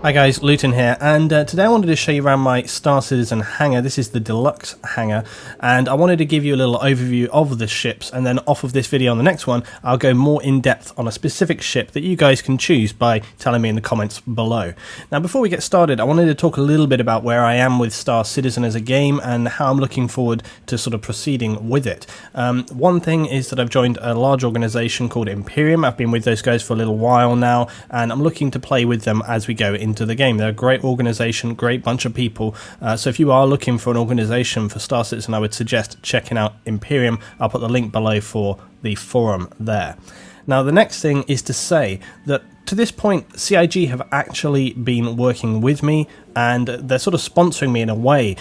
Hi guys, Luton here, and today I wanted to show you around my Star Citizen hangar. This is the Deluxe Hangar, and I wanted to give you a little overview of the ships, and then off of this video on the next one, I'll go more in depth on a specific ship that you guys can choose by telling me in the comments below. Now before we get started, I wanted to talk a little bit about where I am with Star Citizen as a game and how I'm looking forward to sort of proceeding with it. One thing is that I've joined a large organisation called Imperium. I've been with those guys for a little while now, and I'm looking to play with them as we go into the game. They're a great organisation, great bunch of people, so if you are looking for an organisation for Star Citizen, I would suggest checking out Imperium. I'll put the link below for the forum there. Now the next thing is to say that to this point CIG have actually been working with me, and they're sort of sponsoring me in a way.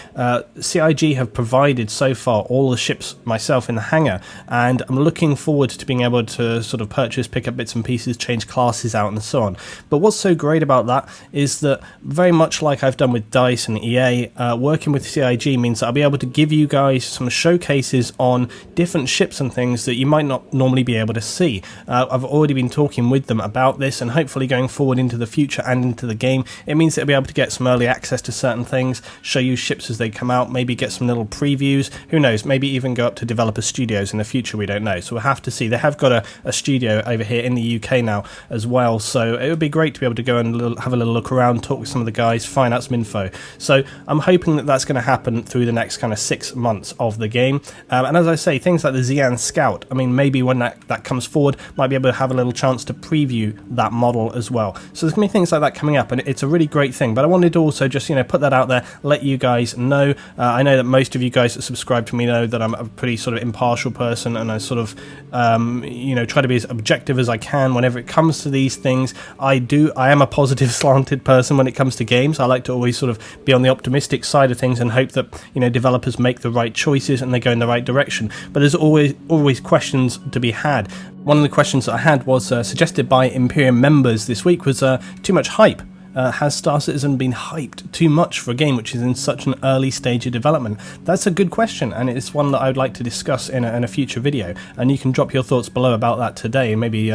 CIG have provided so far all the ships myself in the hangar, and I'm looking forward to being able to sort of purchase, pick up bits and pieces, change classes out and so on. But what's so great about that is that, very much like I've done with DICE and EA, working with CIG means that I'll be able to give you guys some showcases on different ships and things that you might not normally be able to see. I've already been talking with them about this, and hopefully going forward into the future and into the game, it means that I'll be able to get some early access to certain things, show you ships as they come out, maybe get some little previews, who knows, maybe even go up to developer studios in the future, we don't know. So we'll have to see. They have got a studio over here in the UK now as well, so it would be great to be able to go and have a little look around, talk with some of the guys, find out some info. So I'm hoping that that's going to happen through the next kind of 6 months of the game, and as I say, things like the Xi'an Scout, I mean, maybe when that comes forward, might be able to have a little chance to preview that model as well. So there's going to be things like that coming up, and it's a really great thing. But I wanted to also just, put that out there, let you guys know. I know that most of you guys that subscribe to me know that I'm a pretty sort of impartial person, and I sort of, try to be as objective as I can whenever it comes to these things. I am a positive slanted person when it comes to games. I like to always sort of be on the optimistic side of things and hope that, developers make the right choices and they go in the right direction. But there's always questions to be had. One of the questions that I had was suggested by Imperium members this week was too much hype. Has Star Citizen been hyped too much for a game which is in such an early stage of development? That's a good question, and it's one that I would like to discuss in a future video, and you can drop your thoughts below about that today, and maybe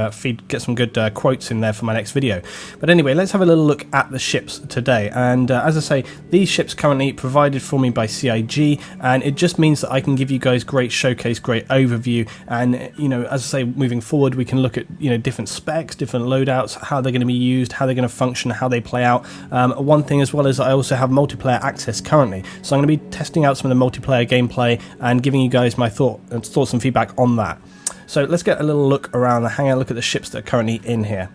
get some good quotes in there for my next video. But anyway, let's have a little look at the ships today, and as I say, these ships currently provided for me by CIG, and it just means that I can give you guys great showcase, great overview, and as I say, moving forward we can look at different specs, different loadouts, how they're going to be used, how they're going to function, how they play out. One thing as well is I also have multiplayer access currently, so I'm going to be testing out some of the multiplayer gameplay and giving you guys my thoughts and feedback on that. So let's get a little look around the hangar, look at the ships that are currently in here.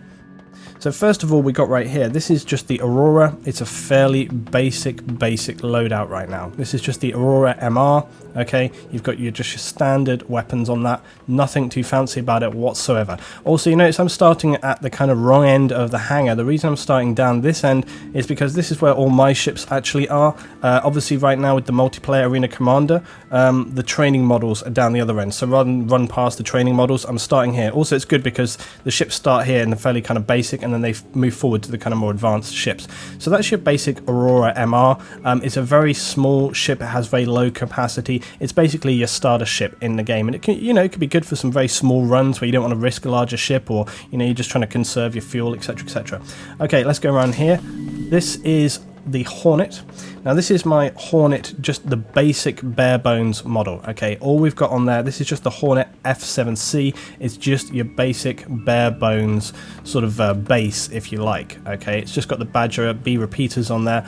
So first of all, we got right here, this is just the Aurora. It's a fairly basic loadout right now. This is just the Aurora MR, okay? You've got just your standard weapons on that, nothing too fancy about it whatsoever. Also, you notice I'm starting at the kind of wrong end of the hangar. The reason I'm starting down this end is because this is where all my ships actually are. Obviously right now with the multiplayer Arena Commander, the training models are down the other end. So rather than run past the training models, I'm starting here. Also, it's good because the ships start here in the fairly kind of basic, and then they move forward to the kind of more advanced ships. So that's your basic Aurora MR. It's a very small ship. It has very low capacity. It's basically your starter ship in the game, and it can, it could be good for some very small runs where you don't want to risk a larger ship, or you're just trying to conserve your fuel, etc, etc. Okay, let's go around here. This is the Hornet. Now this is my Hornet, just the basic bare bones model. Okay, all we've got on there, this is just the Hornet F7C. It's just your basic bare bones sort of base, if you like. Okay, it's just got the Badger B repeaters on there.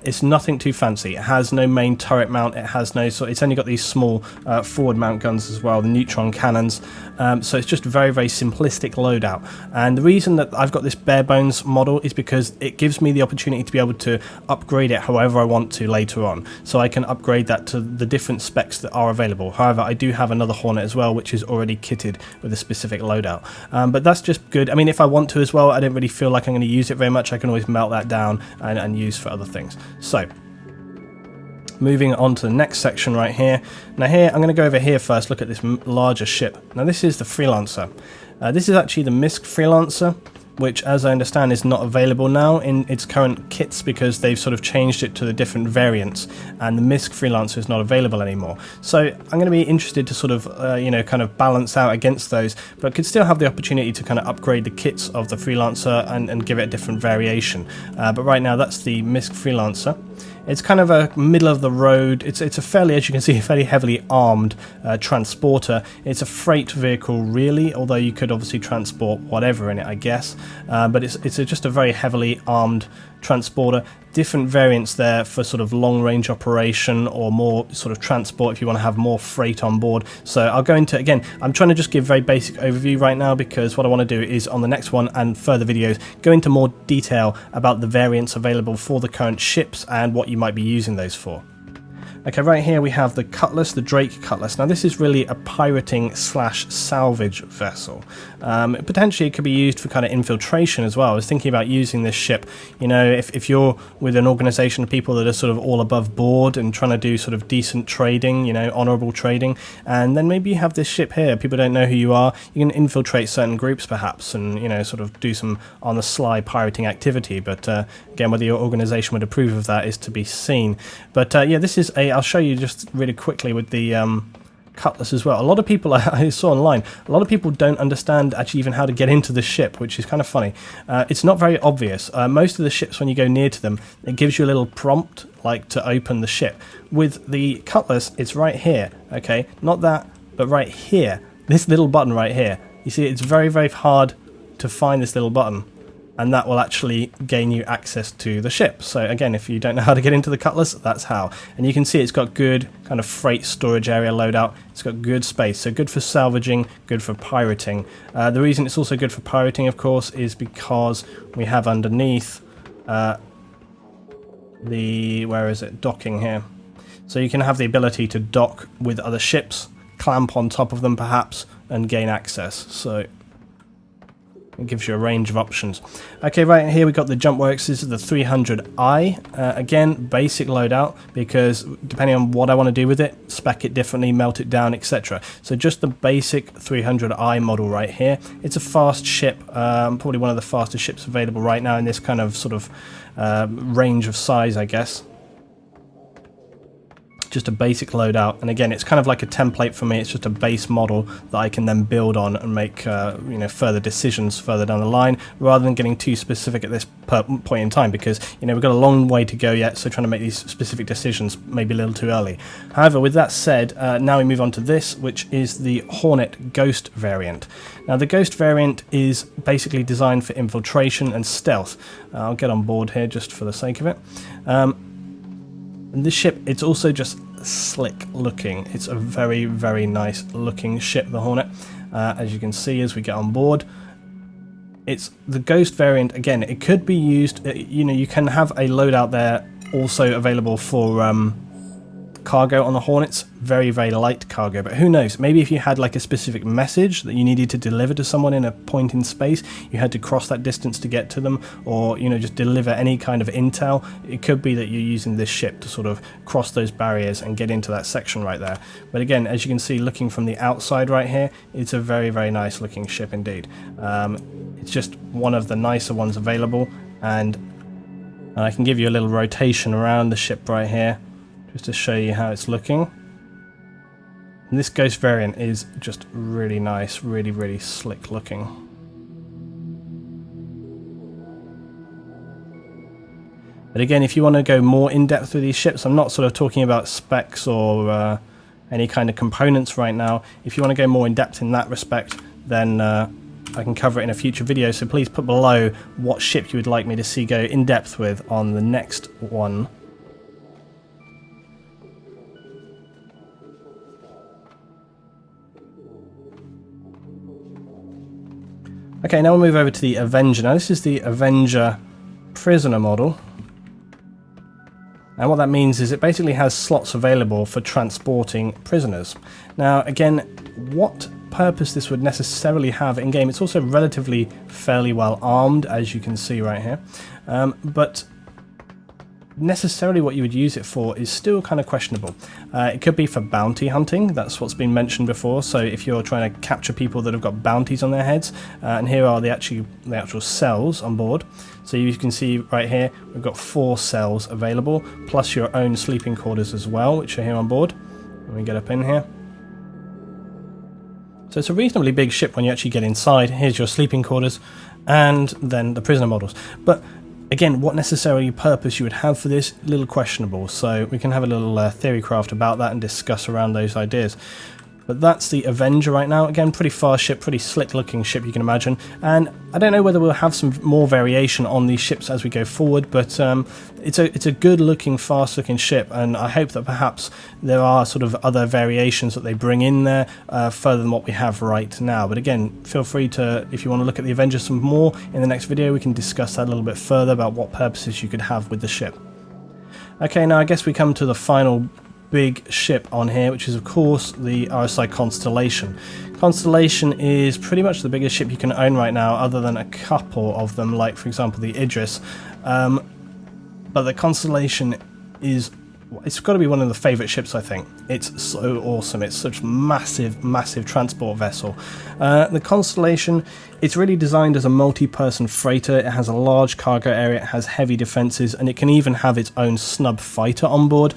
It's nothing too fancy. It has no main turret mount. It has no it's only got these small forward mount guns as well, the neutron cannons. So it's just very simplistic loadout. And the reason that I've got this bare bones model is because it gives me the opportunity to be able to upgrade it however I want to later on, so I can upgrade that to the different specs that are available. However, I do have another Hornet as well, which is already kitted with a specific loadout, but that's just good. I mean, if I want to as well, I don't really feel like I'm going to use it very much. I can always melt that down and use for other things. So moving on to the next section right here. Now here, I'm going to go over here first, look at this larger ship. Now this is the Freelancer. This is actually the MISC Freelancer. which as I understand is not available now in its current kits because they've sort of changed it to the different variants, and the MISC Freelancer is not available anymore. So I'm going to be interested to sort of kind of balance out against those, but could still have the opportunity to kind of upgrade the kits of the Freelancer and give it a different variation. But right now that's the MISC Freelancer. It's kind of a middle of the road. It's a fairly, as you can see, fairly heavily armed transporter. It's a freight vehicle really, although you could obviously transport whatever in it, I guess. But it's just a very heavily armed transporter. Different variants there for sort of long range operation or more sort of transport if you want to have more freight on board. So I'll go into, again, I'm trying to just give a very basic overview right now, because what I want to do is on the next one and further videos go into more detail about the variants available for the current ships and what you might be using those for. Okay, right here we have the Cutlass, the Drake Cutlass. Now this is really a pirating / salvage vessel. Potentially it could be used for kind of infiltration as well. I was thinking about using this ship, you know, if you're with an organization of people that are sort of all above board and trying to do sort of decent trading, you know, honorable trading, and then maybe you have this ship here, people don't know who you are, you can infiltrate certain groups perhaps and, you know, sort of do some on the sly pirating activity. But again, whether your organization would approve of that is to be seen. But yeah, this is I'll show you just really quickly with the Cutlass as well. A lot of people I saw online, a lot of people don't understand actually even how to get into the ship, which is kind of funny. It's not very obvious. Most of the ships, when you go near to them, it gives you a little prompt like to open the ship. With the Cutlass, it's right here, okay? Not that, but right here. This little button right here. You see, it's very, very hard to find this little button, and that will actually gain you access to the ship. So again, if you don't know how to get into the Cutlass, that's how. And you can see it's got good kind of freight storage area loadout. It's got good space, so good for salvaging, good for pirating. The reason it's also good for pirating, of course, is because we have underneath docking here. So you can have the ability to dock with other ships, clamp on top of them perhaps, and gain access. So it gives you a range of options. Okay, right here we've got the jump works. This is the 300i. Again, basic loadout, because depending on what I want to do with it, spec it differently, melt it down, etc. So just the basic 300i model right here. It's a fast ship, probably one of the fastest ships available right now in this kind of sort of range of size, I guess. Just a basic loadout, and again, it's kind of like a template for me. It's just a base model that I can then build on and make further decisions further down the line, rather than getting too specific at this point in time, because we've got a long way to go yet, so trying to make these specific decisions maybe a little too early. However, with that said, now we move on to this, which is the Hornet Ghost variant. Now the Ghost variant is basically designed for infiltration and stealth. I'll get on board here just for the sake of it. And this ship, it's also just slick looking. It's a very, very nice looking ship, the Hornet. As you can see as we get on board, it's the Ghost variant. Again, it could be used, you can have a loadout there also available for cargo on the Hornets. Very, very light cargo, but who knows, maybe if you had like a specific message that you needed to deliver to someone in a point in space, you had to cross that distance to get to them, or just deliver any kind of intel, it could be that you're using this ship to sort of cross those barriers and get into that section right there. But again, as you can see, looking from the outside right here, it's a very, very nice looking ship indeed. It's just one of the nicer ones available, and I can give you a little rotation around the ship right here just to show you how it's looking. And this Ghost variant is just really nice, really, really slick looking. But again, if you want to go more in depth with these ships, I'm not sort of talking about specs or any kind of components right now. If you want to go more in depth in that respect, then I can cover it in a future video. So please put below what ship you would like me to see go in depth with on the next one. Okay, now we'll move over to the Avenger. Now this is the Avenger prisoner model. And what that means is it basically has slots available for transporting prisoners. Now again, what purpose this would necessarily have in game, it's also relatively fairly well armed, as you can see right here. But necessarily what you would use it for is still kind of questionable. It could be for bounty hunting, that's what's been mentioned before, so if you're trying to capture people that have got bounties on their heads, and here are the actual cells on board. So you can see right here we've got 4 cells available, plus your own sleeping quarters as well, which are here on board. Let me get up in here. So it's a reasonably big ship when you actually get inside. Here's your sleeping quarters and then the prisoner models. But again, what necessary purpose you would have for this, a little questionable. So we can have a little theory craft about that and discuss around those ideas. But that's the Avenger right now. Again, pretty fast ship, pretty slick looking ship, you can imagine. And I don't know whether we'll have some more variation on these ships as we go forward, but it's a good looking, fast looking ship, and I hope that perhaps there are sort of other variations that they bring in there further than what we have right now. But again, feel free to, if you want to look at the Avenger some more in the next video, we can discuss that a little bit further about what purposes you could have with the ship. Okay, now I guess we come to the final big ship on here, which is of course the RSI Constellation. Constellation is pretty much the biggest ship you can own right now, other than a couple of them, like for example the Idris. But the Constellation is, it's got to be one of the favourite ships, I think. It's so awesome. It's such massive transport vessel. The Constellation, it's really designed as a multi-person freighter. It has a large cargo area, it has heavy defences, and it can even have its own snub fighter on board.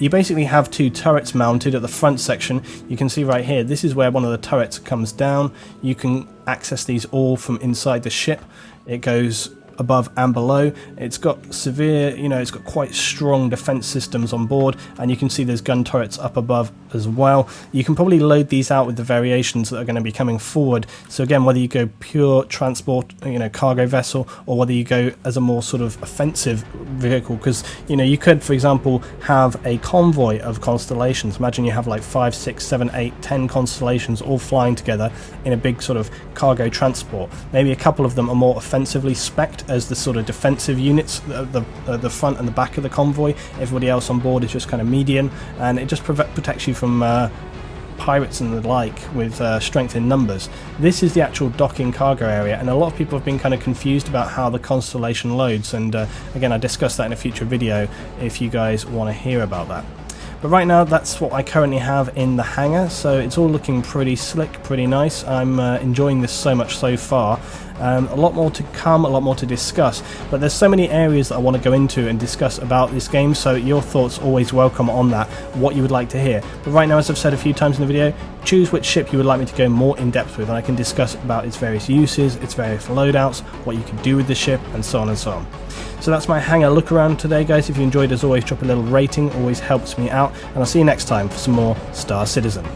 You basically have 2 turrets mounted at the front section. You can see right here, this is where one of the turrets comes down. You can access these all from inside the ship. It goes above and below. It's got severe, it's got quite strong defense systems on board, and you can see there's gun turrets up above as well. You can probably load these out with the variations that are going to be coming forward. So again, whether you go pure transport, cargo vessel, or whether you go as a more sort of offensive vehicle, because you could, for example, have a convoy of constellations. Imagine you have like 5, 6, 7, 8, 10 constellations all flying together in a big sort of cargo transport. Maybe a couple of them are more offensively spec'd as the sort of defensive units, the front and the back of the convoy. Everybody else on board is just kind of median, and it just protects you from pirates and the like with strength in numbers. This is the actual docking cargo area, and a lot of people have been kind of confused about how the Constellation loads, and again, I discussed that in a future video if you guys want to hear about that. But right now, that's what I currently have in the hangar, so it's all looking pretty slick, pretty nice. I'm enjoying this so much so far. A lot more to come, a lot more to discuss, but there's so many areas that I want to go into and discuss about this game, so your thoughts always welcome on that, what you would like to hear. But right now, as I've said a few times in the video, choose which ship you would like me to go more in depth with, and I can discuss about its various uses, its various loadouts, what you can do with the ship, and so on and so on. So that's my hangar look around today, guys. If you enjoyed, as always, drop a little rating, always helps me out, and I'll see you next time for some more Star Citizen.